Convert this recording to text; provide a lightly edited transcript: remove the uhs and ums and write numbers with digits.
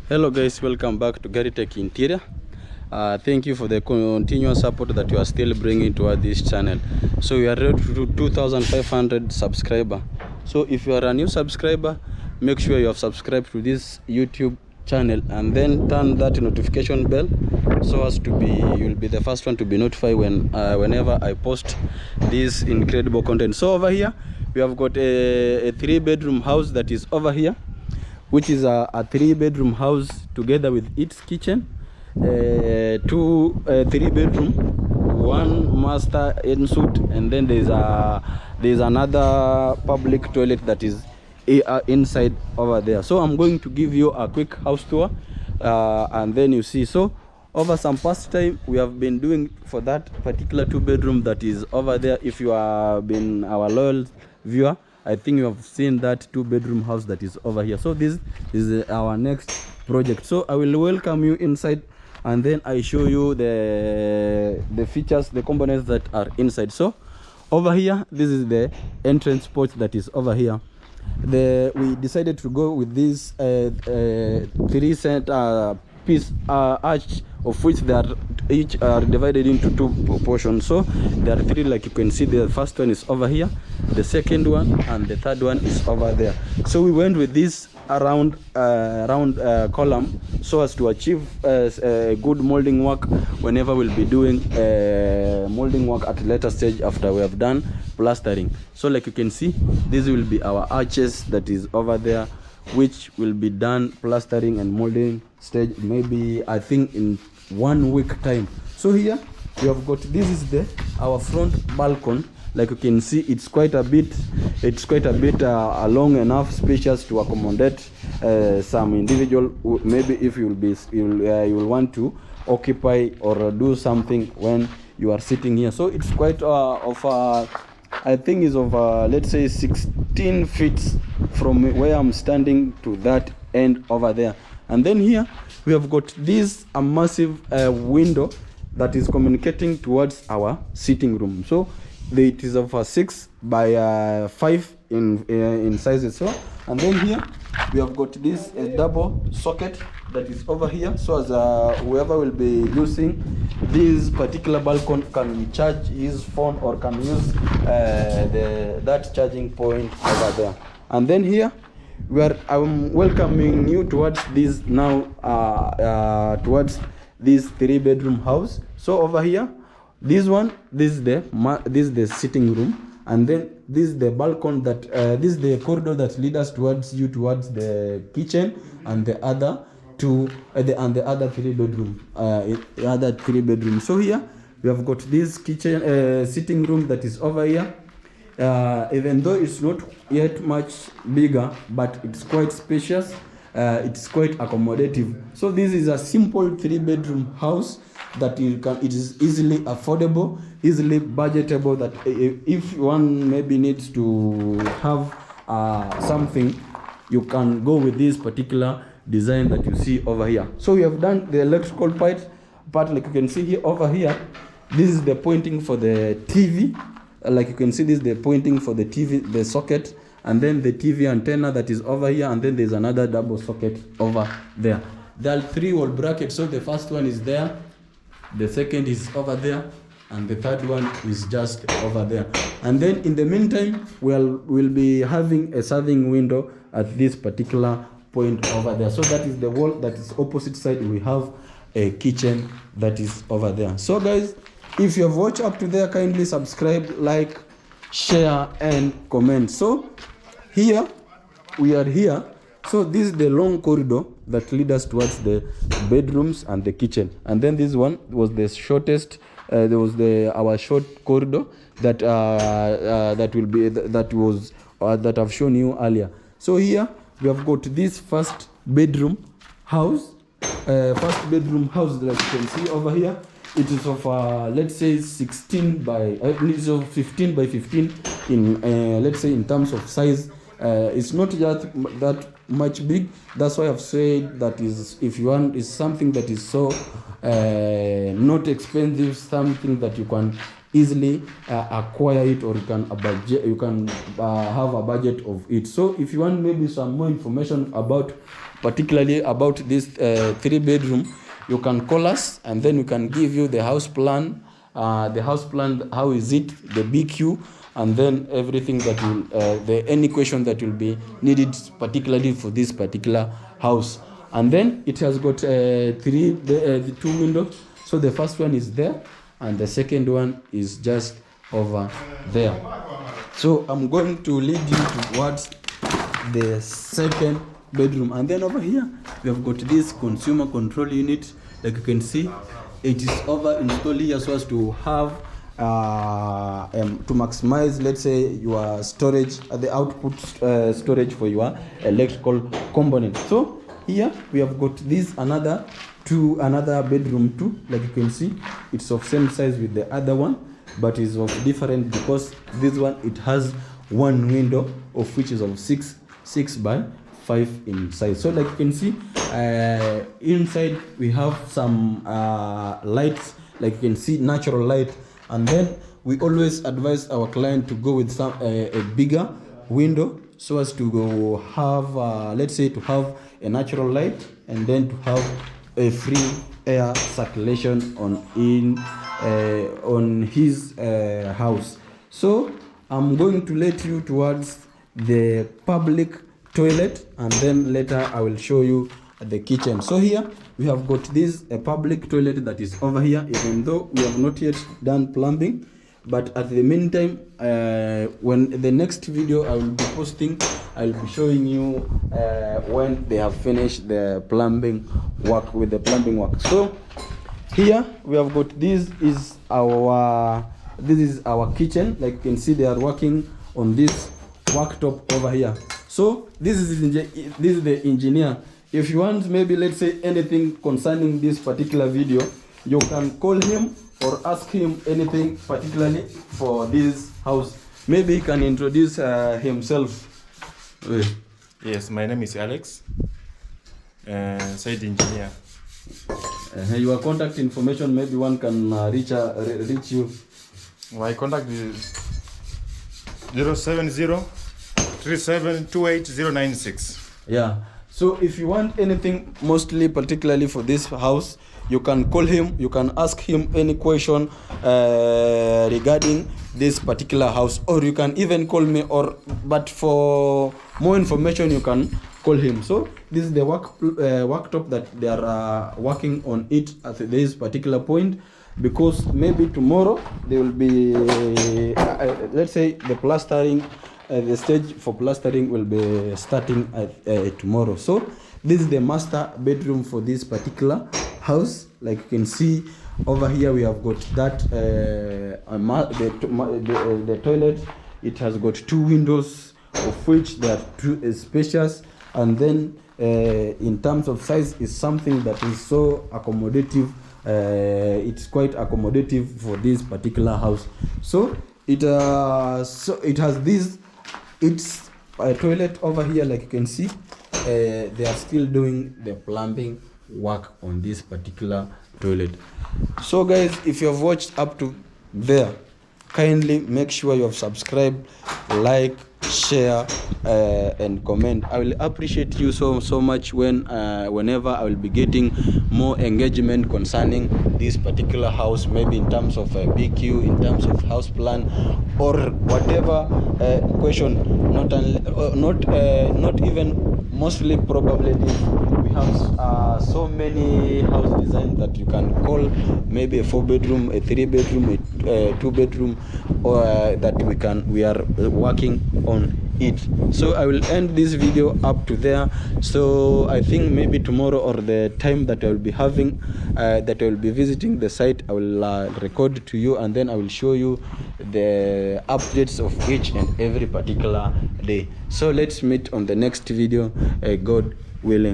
Hello guys, welcome back to Gary Tech Interior. Thank you for the continuous support that you are still bringing toward this channel. So we are ready to 2,500 subscriber. So if you are a new subscriber, make sure you have subscribed to this YouTube channel and then turn that notification bell so as to be you'll be the first one to be notified whenever I post this incredible content. So over here we have got a 3-bedroom house that is over here, which is a 3-bedroom house together with its kitchen, 3-bedroom, 1 master ensuite, and then there's another public toilet that is inside over there. So I'm going to give you a quick house tour, and then you see. So over some past time we have been doing for that particular 2-bedroom that is over there. If you have been our loyal viewer, I think you have seen that 2-bedroom house that is over here. So this is our next project. So I will welcome you inside and then I show you the features, the components that are inside. So over here, this is the entrance porch that is over here. We decided to go with this 3-center piece arch, of which they are each are divided into 2 portions. So there are 3, like you can see. The first one is over here, the second one, and the third one is over there. So we went with this round column so as to achieve a good molding work whenever we'll be doing molding work at a later stage after we have done plastering. So like you can see, this will be our arches that is over there, which will be done plastering and molding stage, maybe I think in 1 week time. So here we have got, this is our front balcony. Like you can see, it's quite a bit long enough, spacious to accommodate some individual. Maybe if you'll want to occupy or do something when you are sitting here. So it's quite I think is of let's say 16 feet from where I'm standing to that end over there. And then here we have got this massive window that is communicating towards our sitting room. So it is of 6 by 5 in size itself. And then here we have got this double socket that is over here, so as whoever will be using this particular balcony can charge his phone or can use that charging point over there. And then here I'm welcoming you towards this now, towards this 3-bedroom house. So over here, this is the sitting room, and then this is the balcony that this is the corridor that leads us towards the kitchen and the other 3-bedroom. So here we have got this kitchen sitting room that is over here. Even though it's not yet much bigger, but it's quite spacious, it's quite accommodative. So this is a simple 3-bedroom house that it is easily affordable, easily budgetable, that if one maybe needs to have something, you can go with this particular design that you see over here. So we have done the electrical part, like you can see here. Over here, this is the pointing for the TV. Like you can see, this is the pointing for the TV, the socket, and then the TV antenna that is over here, and then there's another double socket over there. There are 3 wall brackets. So the first one is there, the second is over there, and the third one is just over there. And then in the meantime, we'll be having a serving window at this particular point over there. So that is the wall that is opposite side. We have a kitchen that is over there. So guys, if you have watched up to there, kindly subscribe, like, share, and comment. So here we are here. So this is the long corridor that leads us towards the bedrooms and the kitchen. And then this one was the shortest. There was our short corridor that that I've shown you earlier. So here we have got this first bedroom house that you can see over here. It is of let's say 15 by 15 in let's say in terms of size. It's not just that much big. That's why I've said that if you want is something that is so not expensive, something that you can easily acquire it, or you can have a budget of it. So if you want maybe some more information about particularly about this 3-bedroom, you can call us, and then we can give you the house plan, how is it, the BQ, and then everything that will any question that will be needed particularly for this particular house. And then it has got the 2 windows. So the first one is there, and the second one is just over there. So I'm going to lead you towards the 2nd bedroom, and then over here we have got this consumer control unit. Like you can see, it is over installed here so as to have to maximize, let's say, your storage, the output storage for your electrical component. So here we have got this another bedroom too. Like you can see, it's of same size with the other one, but is of different, because this one it has one window of which is of 6 by 5 in size. So like you can see, inside we have some lights, like you can see, natural light. And then we always advise our client to go with some a bigger window so as to go have let's say to have a natural light, and then to have a free air circulation on his house. So I'm going to let you towards the public toilet, and then later I will show you the kitchen. So here we have got this a public toilet that is over here, even though we have not yet done plumbing. But at the meantime, when the next video I will be posting, I will be showing you when they have finished the plumbing work with the plumbing work. So here we have got this is our kitchen. Like you can see, they are working on this worktop over here. So this is the engineer. If you want, maybe let's say anything concerning this particular video, you can call him or ask him anything particularly for this house. Maybe he can introduce himself. Yes, my name is Alex, site engineer. Your contact information, maybe one can reach you. My contact is 070-3728-096. Yeah. So if you want anything, mostly particularly for this house, you can call him, you can ask him any question regarding this particular house, or you can even call me, but for more information you can call him. So this is the worktop that they are working on it at this particular point, because maybe tomorrow they will be let's say the plastering, the stage for plastering will be starting tomorrow. So this is the master bedroom for this particular house. Like you can see over here, we have got that the toilet. It has got 2 windows, of which they are 2 spacious, and then in terms of size is something that is so accommodative. It's quite accommodative for this particular house. So it has this. It's a toilet over here. Like you can see, they are still doing the plumbing work on this particular toilet. So guys, if you have watched up to there, kindly make sure you have subscribed, like, share, and comment. I will appreciate you so much whenever I will be getting more engagement concerning this particular house, maybe in terms of BQ, in terms of house plan, or whatever question. Not even, mostly probably this. We have so many house designs that you can call, maybe a 4-bedroom, a 3-bedroom, a 2-bedroom, or that we are working on it. So I will end this video up to there. So I think maybe tomorrow, or the time that I will be having, that I will be visiting the site, I will record to you, and then I will show you the updates of each and every particular day. So let's meet on the next video, God willing.